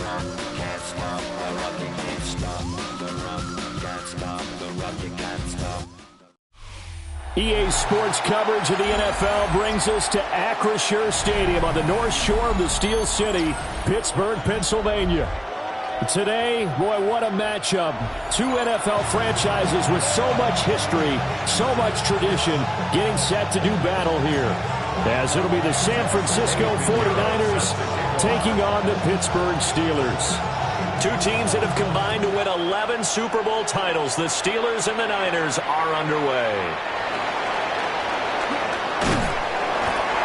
run, can't stop the rock, you can't stop the run, can't stop the rock, you can't stop. EA Sports coverage of the NFL brings us to Acrisure Stadium on the north shore of the Steel City, Pittsburgh, Pennsylvania. Today, boy, what a matchup. Two NFL franchises with so much history, so much tradition, getting set to do battle here. As it'll be the San Francisco 49ers taking on the Pittsburgh Steelers. Two teams that have combined to win 11 Super Bowl titles. The Steelers and the Niners are underway.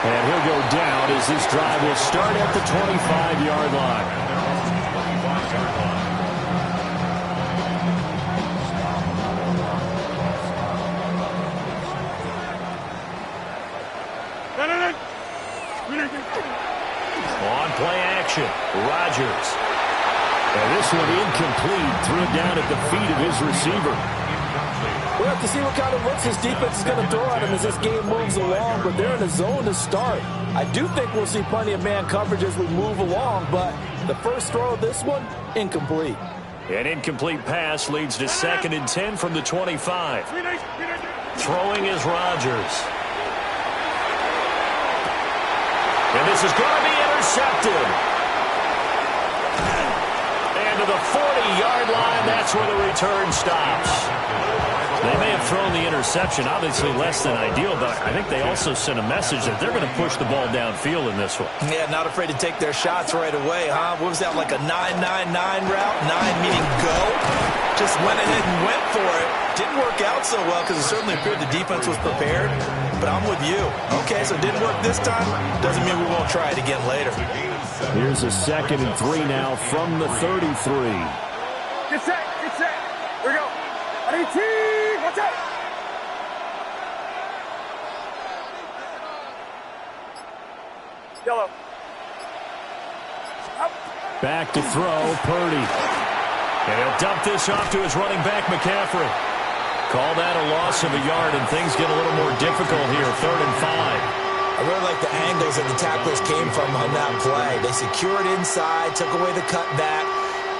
And he'll go down as this drive will start at the 25-yard line. On play action, Rodgers. And this one incomplete, threw it down at the feet of his receiver. We'll have to see what kind of looks this defense is going to throw at him as this game moves along, but they're in a zone to start. I do think we'll see plenty of man coverage as we move along, but the first throw of this one, incomplete. An incomplete pass leads to 2nd and 10 from the 25. Throwing is Rodgers. And this is going to be intercepted. And to the 40-yard line, that's where the return stops. They may have thrown the interception, obviously less than ideal, but I think they also sent a message that they're going to push the ball downfield in this one. Yeah, not afraid to take their shots right away, huh? What was that, like a 9-9-9 route? 9 meaning go? Just went ahead and went for it. Didn't work out so well because it certainly appeared the defense was prepared, but I'm with you. Okay, so it didn't work this time. Doesn't mean we won't try it again later. Here's a 2nd and 3 now from the 33. Get set, get set. Here we go. Watch out. Yellow. Back to throw, Purdy. And he'll dump this off to his running back, McCaffrey. Call that a loss of a yard, and things get a little more difficult here, 3rd and 5. I really like the angles that the tacklers came from on that play. They secured inside, took away the cutback.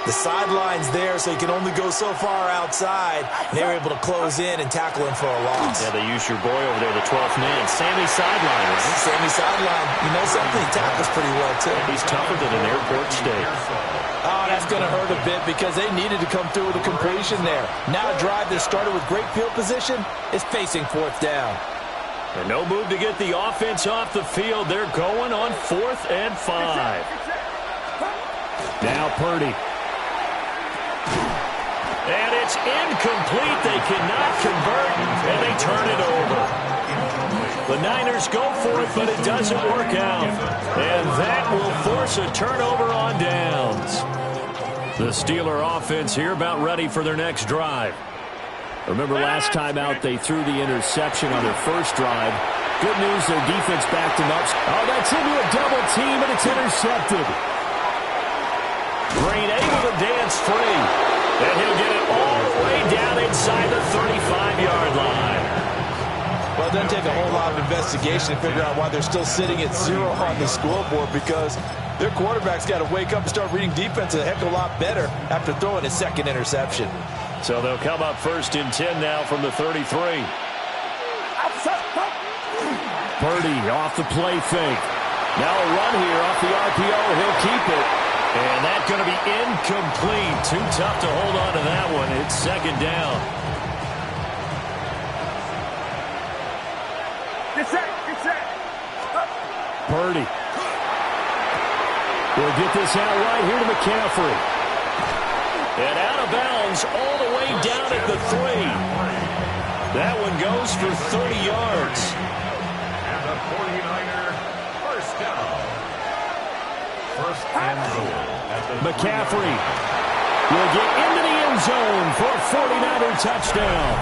The sideline's there, so you can only go so far outside. They were able to close in and tackle him for a loss. Yeah, they used your boy over there, the 12th man, Sammy Sideline. Sammy Sideline. You know something? He tackles pretty well, too. He's tougher than an airport steak. Oh, that's going to hurt a bit because they needed to come through with a completion there. Now a drive that started with great field position is facing 4th down. And no move to get the offense off the field. They're going on 4th and 5. Now Purdy. And it's incomplete. They cannot convert, and they turn it over. The Niners go for it, but it doesn't work out. And that will force a turnover on downs. The Steeler offense here about ready for their next drive. Remember last time out they threw the interception on their first drive. Good news, their defense backed them up. Oh, that's into a double team, and it's intercepted. Green able to dance free. And he'll get it all the way down inside the 35-yard line. Well, it doesn't take a whole lot of investigation to figure out why they're still sitting at 0 on the scoreboard, because their quarterback's got to wake up and start reading defense a heck of a lot better after throwing his 2nd interception. So they'll come up 1st and 10 now from the 33. Purdy off the play fake. Now a run here off the RPO. He'll keep it. And that's going to be incomplete. Too tough to hold on to that one. It's 2nd down. Get set, get set. Purdy. We'll get this out right here to McCaffrey. And out of bounds all the way down at the 3. That one goes for 30 yards. And the 49er first down. First and goal. McCaffrey will get into the end zone for a 49er touchdown.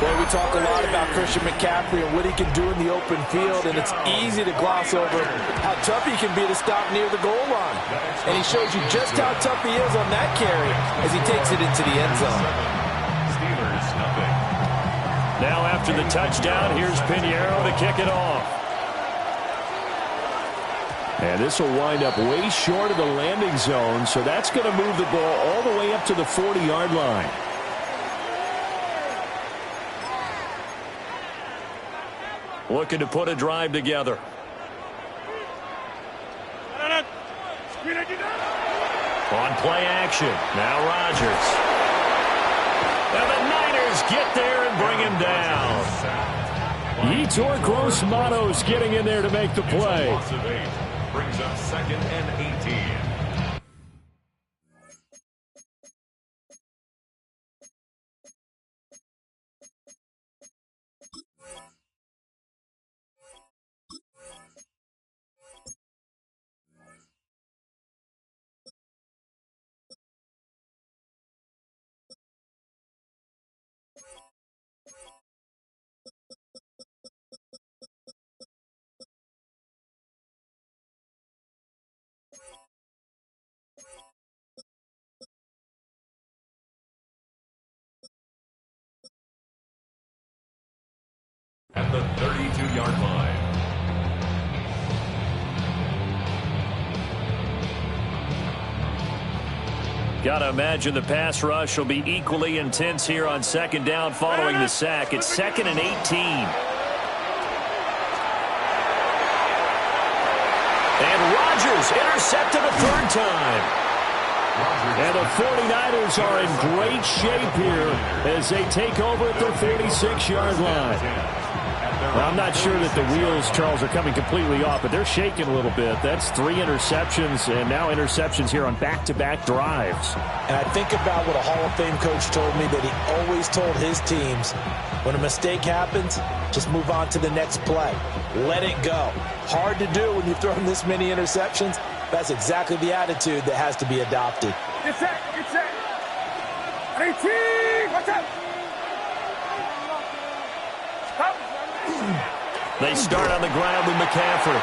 Boy, we talk a lot about Christian McCaffrey and what he can do in the open field, and it's easy to gloss over how tough he can be to stop near the goal line. And he shows you just how tough he is on that carry as he takes it into the end zone. Steelers nothing. Now after the touchdown, here's Pinheiro to kick it off. And this will wind up way short of the landing zone, so that's going to move the ball all the way up to the 40-yard line. Looking to put a drive together. On play action, now Rodgers. And the Niners get there and bring him down. Yetur Gross-Matos getting in there to make the play. Brings up 2nd and 18. At the 32-yard line. Got to imagine the pass rush will be equally intense here on 2nd down following the sack. It's 2nd and 18. And Rodgers intercepted a 3rd time. And the 49ers are in great shape here as they take over at their 46-yard line. Well, I'm not sure that the wheels, Charles, are coming completely off, but they're shaking a little bit. That's 3 interceptions, and now interceptions here on back-to-back drives. And I think about what a Hall of Fame coach told me, that he always told his teams, when a mistake happens, just move on to the next play. Let it go. Hard to do when you've thrown this many interceptions. That's exactly the attitude that has to be adopted. Get set, get set. 18, watch out. They start on the ground with McCaffrey.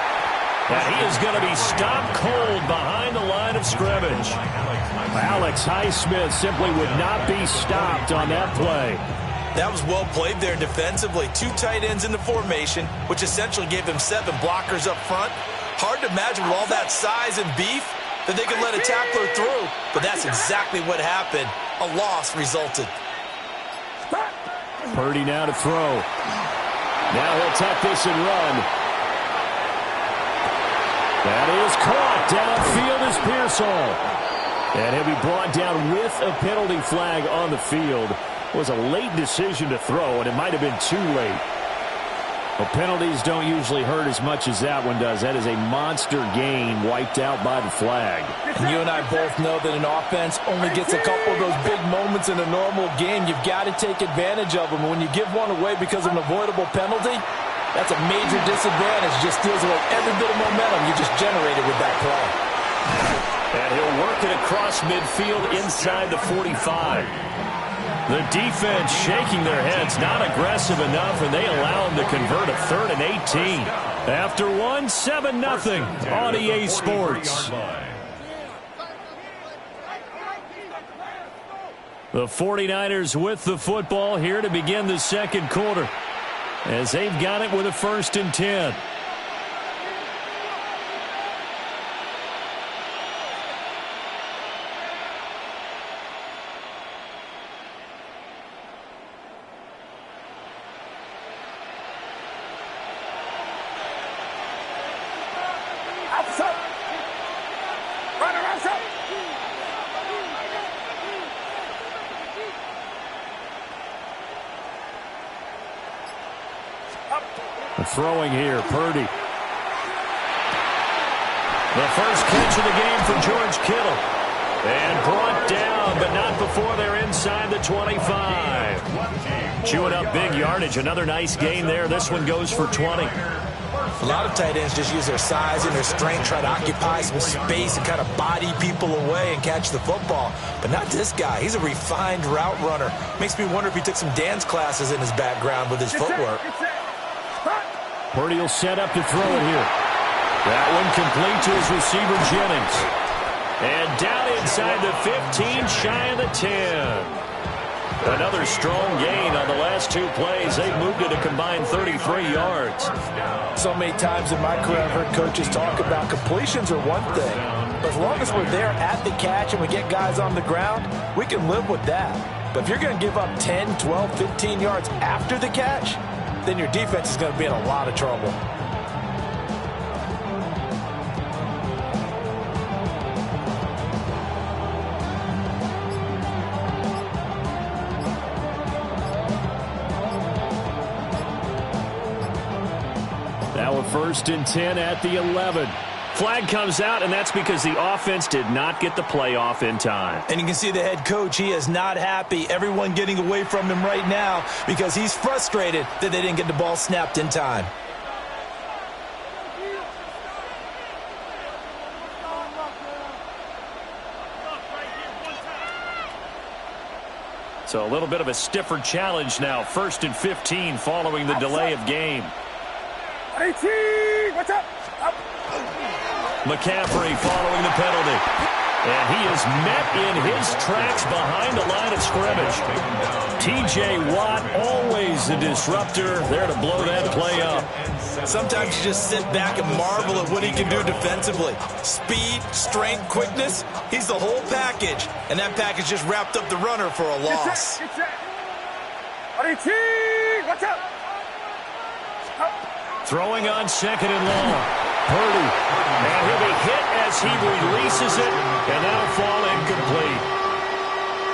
And he is going to be stopped cold behind the line of scrimmage. Alex Highsmith simply would not be stopped on that play. That was well played there defensively. 2 tight ends in the formation, which essentially gave them 7 blockers up front. Hard to imagine with all that size and beef that they could let a tackler through. But that's exactly what happened. A loss resulted. Purdy now to throw. Now he'll tuck this and run. That is caught. Downfield is Pearsall. And he'll be brought down with a penalty flag on the field. It was a late decision to throw, and it might have been too late. Well, penalties don't usually hurt as much as that one does. That is a monster gain wiped out by the flag. And you and I both know that an offense only gets a couple of those big moments in a normal game. You've got to take advantage of them. When you give one away because of an avoidable penalty, that's a major disadvantage. Just steals away every bit of momentum you just generated with that play. And he'll work it across midfield inside the 45. The defense shaking their heads, not aggressive enough, and they allow them to convert a 3rd and 18. After 1, 7-0 on EA Sports. The 49ers with the football here to begin the 2nd quarter, as they've got it with a 1st and 10. Throwing here, Purdy. The first catch of the game for George Kittle. And brought down, but not before they're inside the 25. Chewing up big yardage. Another nice gain there. This one goes for 20. A lot of tight ends just use their size and their strength, try to occupy some space and kind of body people away and catch the football. But not this guy. He's a refined route runner. Makes me wonder if he took some dance classes in his background with his footwork. Purdy will set up to throw it here. That one complete to his receiver, Jennings. And down inside the 15, shy of the 10. Another strong gain on the last 2 plays. They've moved it a combined 33 yards. So many times in my career I've heard coaches talk about completions are one thing. But as long as we're there at the catch and we get guys on the ground, we can live with that. But if you're going to give up 10, 12, 15 yards after the catch, then your defense is going to be in a lot of trouble. Now a 1st and 10 at the 11. Flag comes out, and that's because the offense did not get the play off in time. And you can see the head coach, he is not happy. Everyone getting away from him right now because he's frustrated that they didn't get the ball snapped in time. So a little bit of a stiffer challenge now. 1st and 15 following the delay of game. 18, what's up? McCaffrey following the penalty. And he is met in his tracks behind the line of scrimmage. T.J. Watt, always a disruptor, there to blow that play up. Sometimes you just sit back and marvel at what he can do defensively. Speed, strength, quickness, he's the whole package. And that package just wrapped up the runner for a loss. Get set. 18, what's up? Throwing on 2nd and long. Purdy. And he'll be hit as he releases it, and that'll fall incomplete.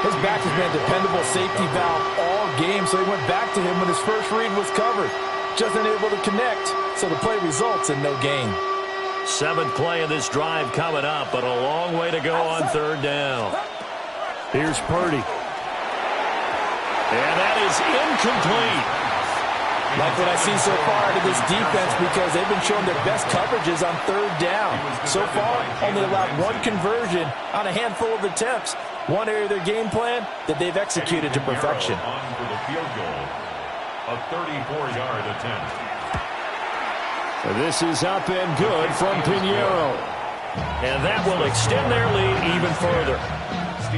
His back has been a dependable safety valve all game, so he went back to him when his first read was covered. Just unable to connect, so the play results in no gain. 7th play of this drive coming up, but a long way to go on 3rd down. Here's Purdy. And that is incomplete. Like what I see so far out of this defense because they've been showing their best coverages on 3rd down. So far, only allowed 1 conversion on a handful of attempts. One area of their game plan that they've executed to perfection. On for the field goal. A 34-yard attempt. This is up and good from Pinheiro. And that will extend their lead even further.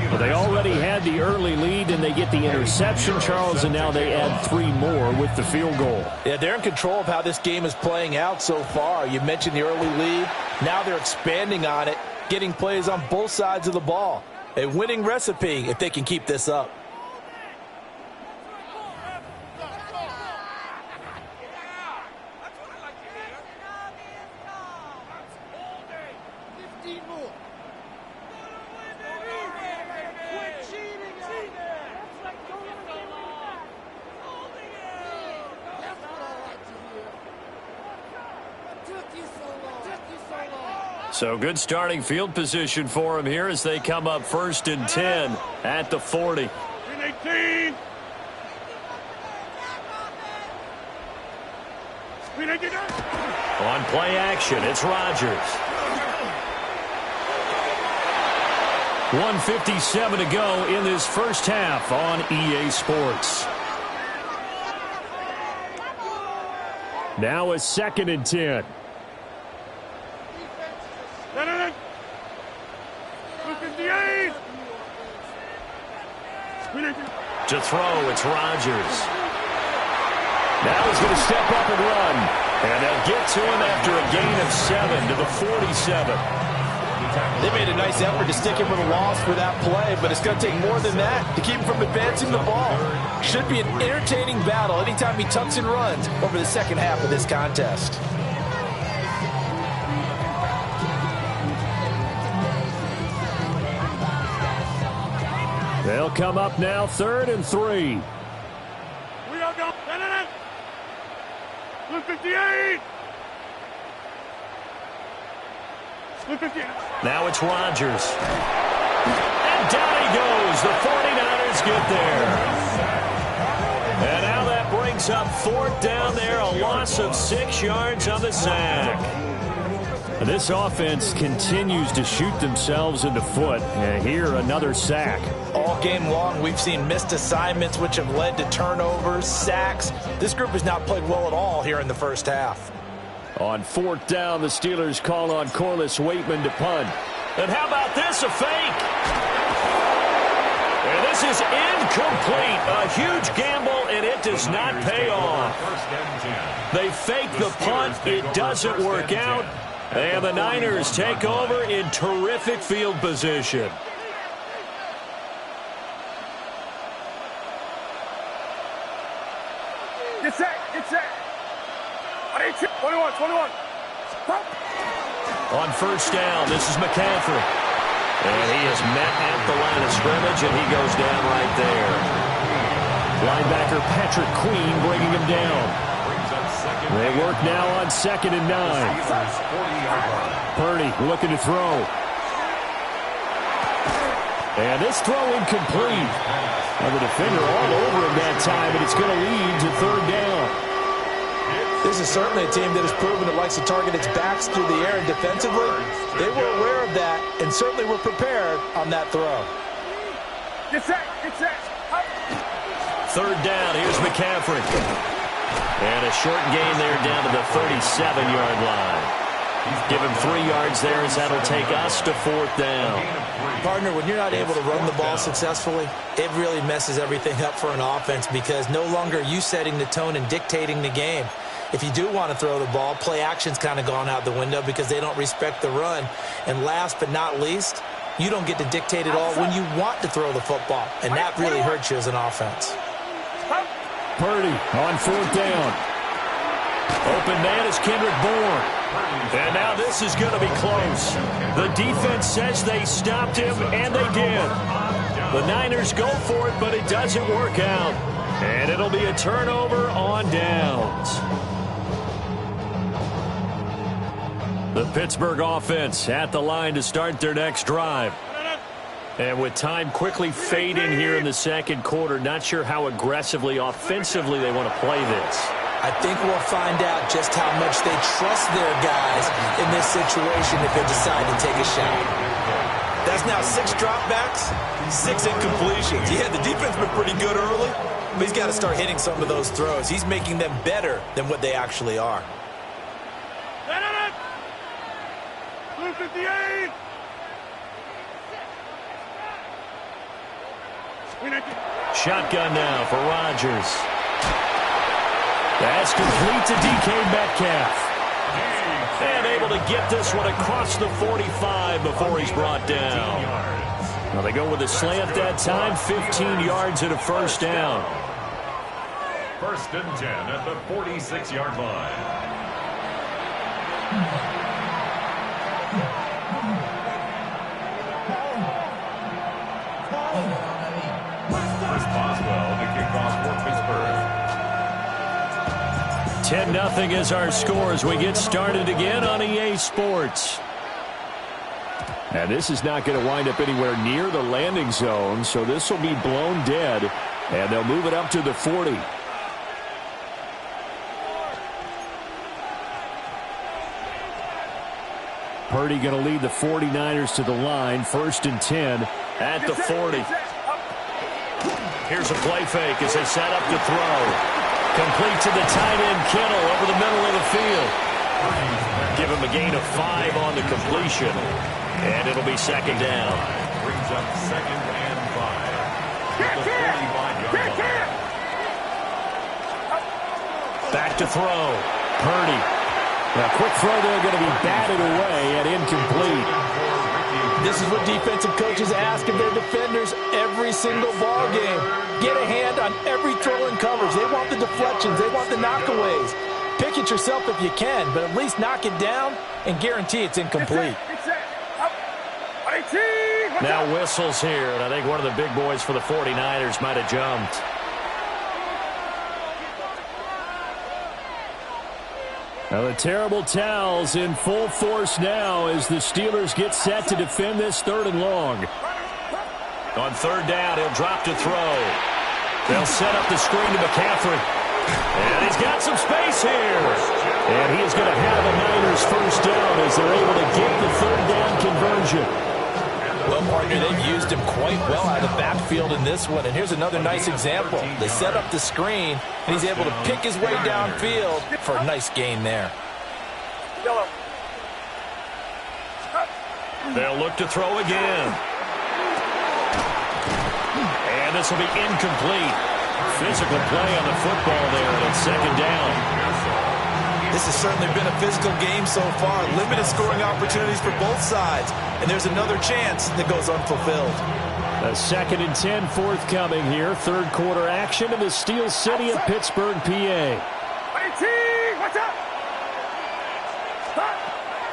Well, they already had the early lead, and they get the interception, Charles, and now they add 3 more with the field goal. Yeah, they're in control of how this game is playing out so far. You mentioned the early lead. Now they're expanding on it, getting plays on both sides of the ball. A winning recipe if they can keep this up. So good starting field position for him here as they come up 1st and 10 at the 40. 18. On play action, it's Rodgers. 1:57 to go in this first half on EA Sports. Now a 2nd and 10. To throw, it's Rodgers. Now he's going to step up and run. And they'll get to him after a gain of 7 to the 47. They made a nice effort to stick him with a loss for that play, but it's going to take more than that to keep him from advancing the ball. Should be an entertaining battle anytime he tucks and runs over the second half of this contest. They'll come up now 3rd and 3. We are going. 58. Now it's Rodgers. And down he goes. The 49ers get there. And now that brings up 4th down there. A loss of 6 yards on the sack. And this offense continues to shoot themselves in the foot. And here, another sack. All game long, we've seen missed assignments, which have led to turnovers, sacks. This group has not played well at all here in the first half. On 4th down, the Steelers call on Corliss Waitman to punt. And how about this, a fake? And this is incomplete. A huge gamble, and it does not pay off. They fake the punt. It doesn't work out. And the Niners take over in terrific field position. Get set, get set. 21. On first down, this is McCaffrey. And he is met at the line of scrimmage, and he goes down right there. Linebacker Patrick Queen bringing him down. They work now on 2nd and 9. Purdy looking to throw. And this throw incomplete. And the defender all over him that time, and it's going to lead to 3rd down. This is certainly a team that has proven it likes to target its backs through the air, and defensively, they were aware of that and certainly were prepared on that throw. Get set, get set. 3rd down, here's McCaffrey. And a short gain there down to the 37-yard line. Give him 3 yards there as that'll take us to 4th down. Partner, when you're not able to run the ball successfully, it really messes everything up for an offense because no longer are you setting the tone and dictating the game. If you do want to throw the ball, play action's kind of gone out the window because they don't respect the run. And last but not least, you don't get to dictate it all when you want to throw the football. And that really hurts you as an offense. Purdy on 4th down. Open man is Kendrick Bourne. And now this is going to be close. The defense says they stopped him, and they did. The Niners go for it, but it doesn't work out. And it'll be a turnover on downs. The Pittsburgh offense at the line to start their next drive. And with time quickly fading here in the 2nd quarter, not sure how aggressively, offensively they want to play this. I think we'll find out just how much they trust their guys in this situation if they decide to take a shot. That's now 6 dropbacks, 6 incompletions. Yeah, the defense been pretty good early, but he's got to start hitting some of those throws. He's making them better than what they actually are. Blue 58. Shotgun now for Rodgers. That's complete to DK Metcalf. And able to get this one across the 45 before he's brought down. Now they go with a slant that time, 15 yards and a 1st down. 1st and 10 at the 46-yard line. Chris Boswell, the kickoff for Pittsburgh. 10-0 is our score as we get started again on EA Sports. And this is not going to wind up anywhere near the landing zone, so this will be blown dead, and they'll move it up to the 40. Purdy going to lead the 49ers to the line, 1st and 10 at the 40. Here's a play fake as they set up to throw. Complete to the tight end, Kittle, over the middle of the field. Give him a gain of 5 on the completion. And it'll be 2nd down. Brings up 2nd and 5. The 45-yard line. Back to throw. Purdy. Now, quick throw there, going to be batted away and incomplete. This is what defensive coaches ask of their defenders every single ball game. Get a hand on every throw in coverage. They want the deflections. They want the knockaways. Pick it yourself if you can, but at least knock it down and guarantee it's incomplete. Now whistles here, and I think one of the big boys for the 49ers might have jumped. Now the terrible towels in full force now as the Steelers get set to defend this 3rd and long. On 3rd down, he'll drop to throw. They'll set up the screen to McCaffrey. And he's got some space here. And he is going to have a Niners 1st down as they're able to get the 3rd down conversion. Well, partner, they've used him quite well out of the backfield in this one. And here's another nice example. They set up the screen, and he's able to pick his way downfield for a nice gain there. They'll look to throw again. And this will be incomplete. Physical play on the football there, and it's second down. This has certainly been a physical game so far. Limited scoring opportunities for both sides. And there's another chance that goes unfulfilled. A 2nd and 10 forthcoming here. Third quarter action in the Steel City of Pittsburgh, PA. Watch out!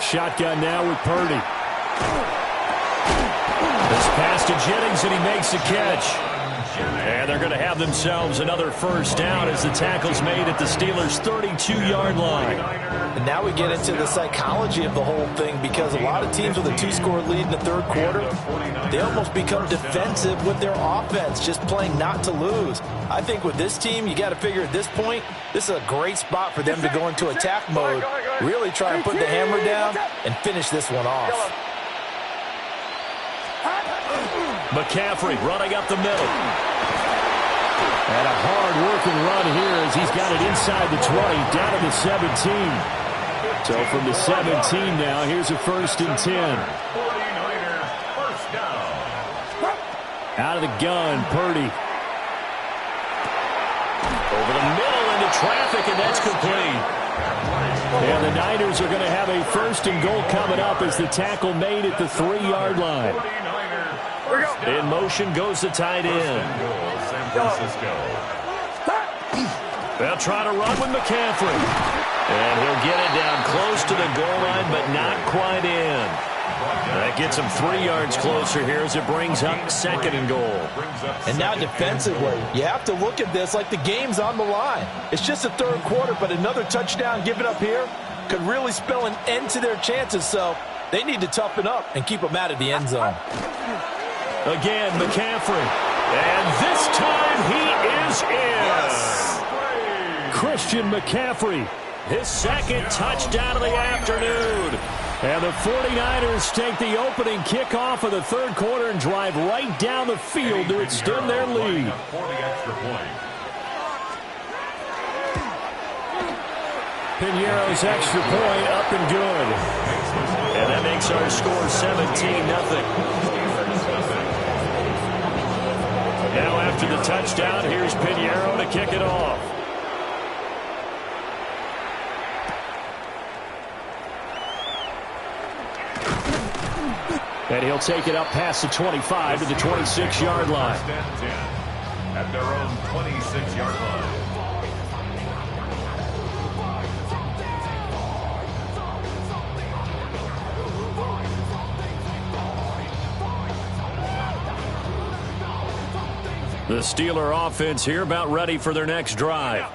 Shotgun now with Purdy. This pass to Jennings, and he makes the catch. And they're going to have themselves another first down as the tackle's made at the Steelers' 32-yard line. And now we get into the psychology of the whole thing, because a lot of teams with a 2-score lead in the third quarter, they almost become defensive with their offense, just playing not to lose. I think with this team, you got to figure at this point, this is a great spot for them to go into attack mode, really try and put the hammer down and finish this one off. McCaffrey running up the middle. And a hard-working run here as he's got it inside the 20, down to the 17. So from the 17 now, here's a 1st and 10. Out of the gun, Purdy. Over the middle into traffic, and that's complete. And the Niners are going to have a 1st and goal coming up as the tackle made at the 3-yard line. In motion goes the tight end. San Francisco. They'll try to run with McCaffrey. And he'll get it down close to the goal line, but not quite in. That gets him 3 yards closer here as it brings up 2nd and goal. And now defensively, you have to look at this like the game's on the line. It's just the third quarter, but another touchdown given up here could really spell an end to their chances. So they need to toughen up and keep them out of the end zone. Again, McCaffrey. And this time he is in. Yes. Christian McCaffrey, his 2nd touchdown of the afternoon. And the 49ers take the opening kickoff of the third quarter and drive right down the field to extend their lead. For the extra point. Piñeiro's extra point up and good. And that makes our score 17-0. Now after the touchdown, here's Piñeiro to kick it off. And he'll take it up past the 25 to the 26-yard line. At their own 26-yard line. The Steeler offense here about ready for their next drive.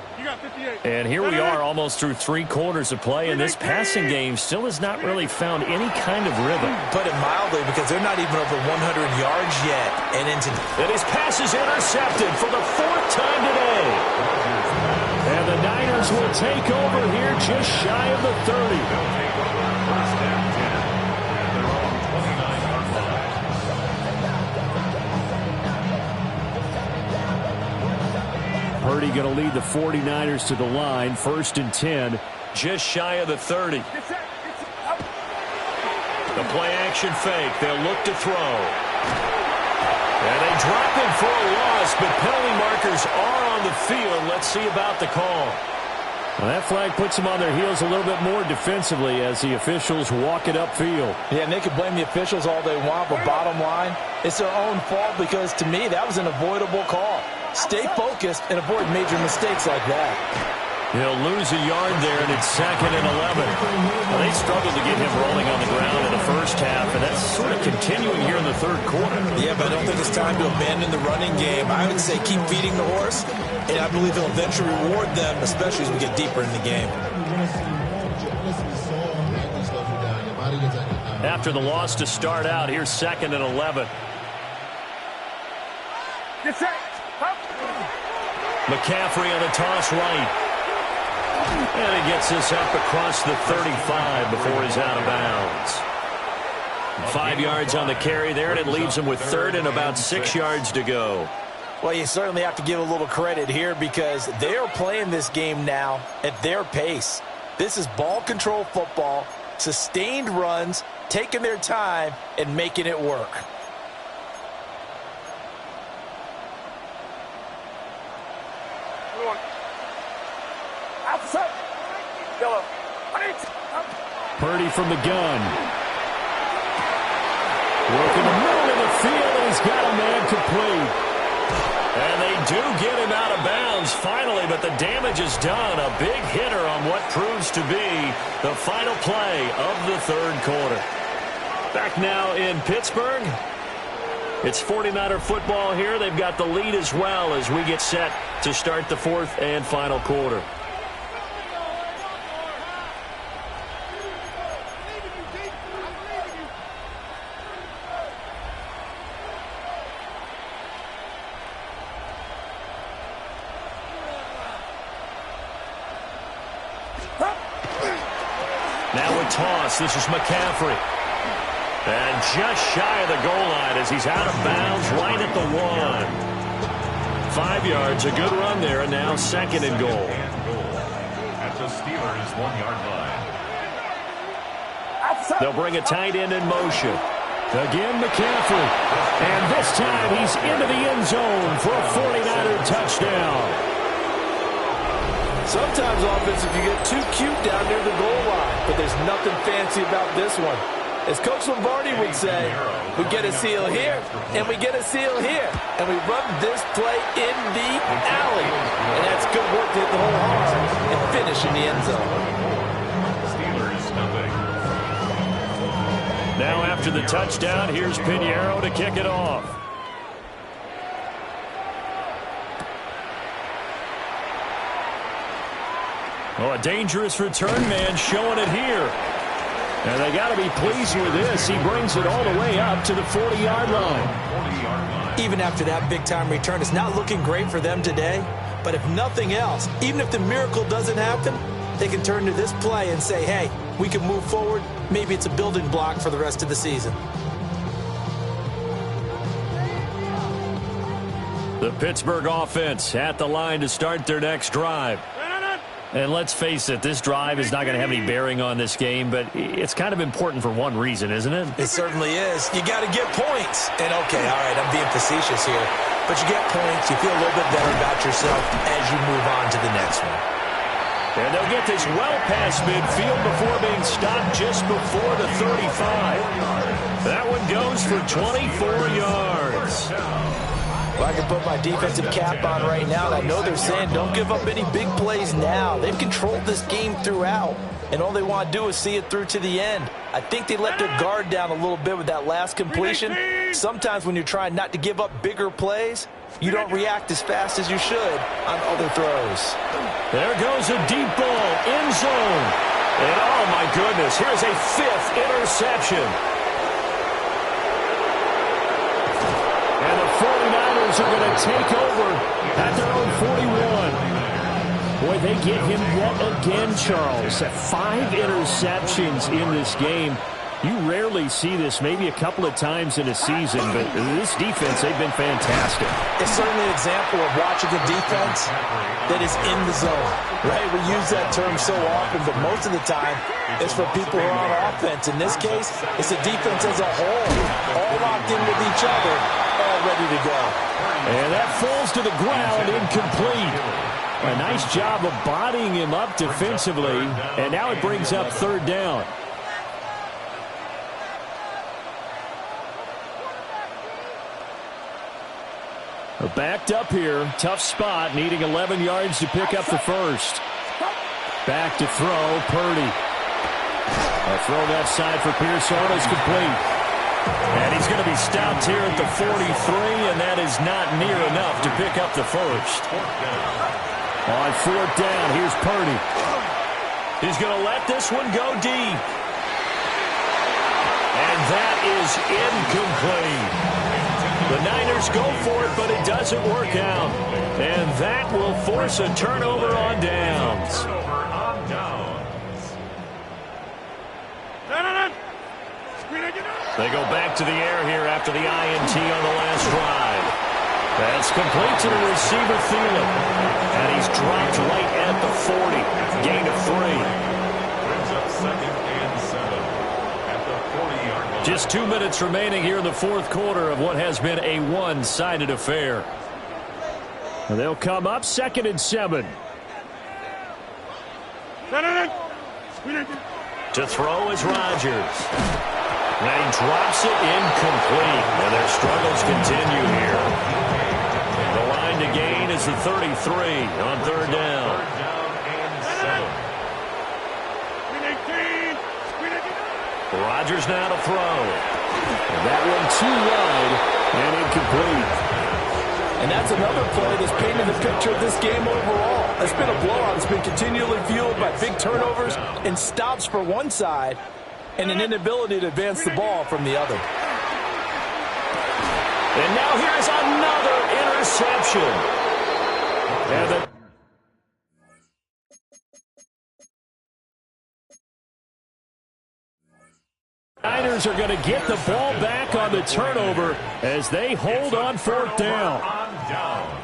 And here we are almost through 3 quarters of play, and this passing game still has not really found any kind of rhythm. Put it mildly, because they're not even over 100 yards yet. And his pass is intercepted for the 4th time today. And the Niners will take over here just shy of the 30. Purdy going to lead the 49ers to the line. 1st and 10, just shy of the 30. The play action fake. They'll look to throw. And they drop him for a loss, but penalty markers are on the field. Let's see about the call. Well, that flag puts them on their heels a little bit more defensively as the officials walk it upfield. Yeah, and they can blame the officials all they want, but bottom line, it's their own fault, because to me, that was an avoidable call. Stay focused and avoid major mistakes like that. He'll lose a yard there, and it's 2nd and 11. Well, they struggled to get him rolling on the ground in the first half, and that's sort of continuing here in the third quarter. Yeah, but I don't think it's time to abandon the running game. I would say keep feeding the horse, and I believe he'll eventually reward them, especially as we get deeper in the game. After the loss to start out, here's 2nd and 11. Get set. McCaffrey on the toss right. And he gets this up across the 35 before he's out of bounds. 5 yards on the carry there, and it leaves him with 3rd and about 6 yards to go. Well, you certainly have to give a little credit here, because they are playing this game now at their pace. This is ball control football, sustained runs, taking their time, and making it work. everyone. Outside. Yellow. Purdy from the gun. Working the middle of the field, and he's got a man complete. And they do get him out of bounds finally, but the damage is done. A big hitter on what proves to be the final play of the third quarter. Back now in Pittsburgh. It's 49er football here. They've got the lead as well as we get set to start the fourth and final quarter. Now a toss. This is McCaffrey. And just shy of the goal line as he's out of bounds right at the 1. 5 yards, a good run there, and now second and goal. At the Steelers' 1-yard line. They'll bring a tight end in motion. Again, McCaffrey. And this time he's into the end zone for a 49er touchdown. Sometimes offense, if you get too cute down near the goal line, but there's nothing fancy about this one. As Coach Lombardi would say, we get a seal here, and we get a seal here, and we run this play in the alley. And that's good work to hit the whole arm and finish in the end zone. Steelers nothing. Now after the touchdown, here's Pinheiro to kick it off. Oh, a dangerous return man showing it here. And they got to be pleased with this. He brings it all the way up to the 40-yard line. Even after that big-time return, it's not looking great for them today. But if nothing else, even if the miracle doesn't happen, they can turn to this play and say, hey, we can move forward. Maybe it's a building block for the rest of the season. The Pittsburgh offense at the line to start their next drive. And let's face it, this drive is not going to have any bearing on this game, but it's kind of important for one reason, isn't it? It certainly is. You got to get points. And, okay, all right, I'm being facetious here. But you get points, you feel a little bit better about yourself as you move on to the next one. And they'll get this well past midfield before being stopped just before the 35. That one goes for 24 yards. Well, I can put my defensive cap on right now, and I know they're saying don't give up any big plays now. They've controlled this game throughout, and all they want to do is see it through to the end. I think they let their guard down a little bit with that last completion. Sometimes when you're trying not to give up bigger plays, you don't react as fast as you should on other throws. There goes a deep ball, end zone. And oh my goodness, here's a 5th interception. And the 49ers are going to take over at their own 41. Boy, they get him yet again, Charles. 5 interceptions in this game. You rarely see this, maybe a couple of times in a season, but this defense, they've been fantastic. It's certainly an example of watching a defense that is in the zone, right? We use that term so often, but most of the time, it's for people who are on offense. In this case, it's a defense as a whole, all locked in with each other, all ready to go. And that falls to the ground, incomplete. A nice job of bodying him up defensively, and now it brings up 3rd down. Backed up here, tough spot, needing 11 yards to pick up the first. Back to throw, Purdy. A throw left side for Pearson is complete. And he's going to be stopped here at the 43, and that is not near enough to pick up the first. On 4th down, here's Purdy. He's going to let this one go deep. And that is incomplete. The Niners go for it, but it doesn't work out. And that will force a turnover on downs. They go back to the air here after the INT on the last drive. That's complete to the receiver, Thielen. And he's dropped right at the 40. Gain of 3. Brings up 2nd and 7 at the 40-yard line. Just 2 minutes remaining here in the fourth quarter of what has been a one-sided affair. And they'll come up 2nd and 7. To throw is Rodgers. And he drops it incomplete. And their struggles continue here. The line to gain is the 33 on 3rd down. Rodgers now to throw. And that one too wide and incomplete. And that's another play that's painted the picture of this game overall. It's been a blowout. It's been continually fueled by big turnovers and stops for one side and an inability to advance the ball from the other. And now here's another interception. And the Niners are going to get the ball back on the turnover as they hold on 4th down.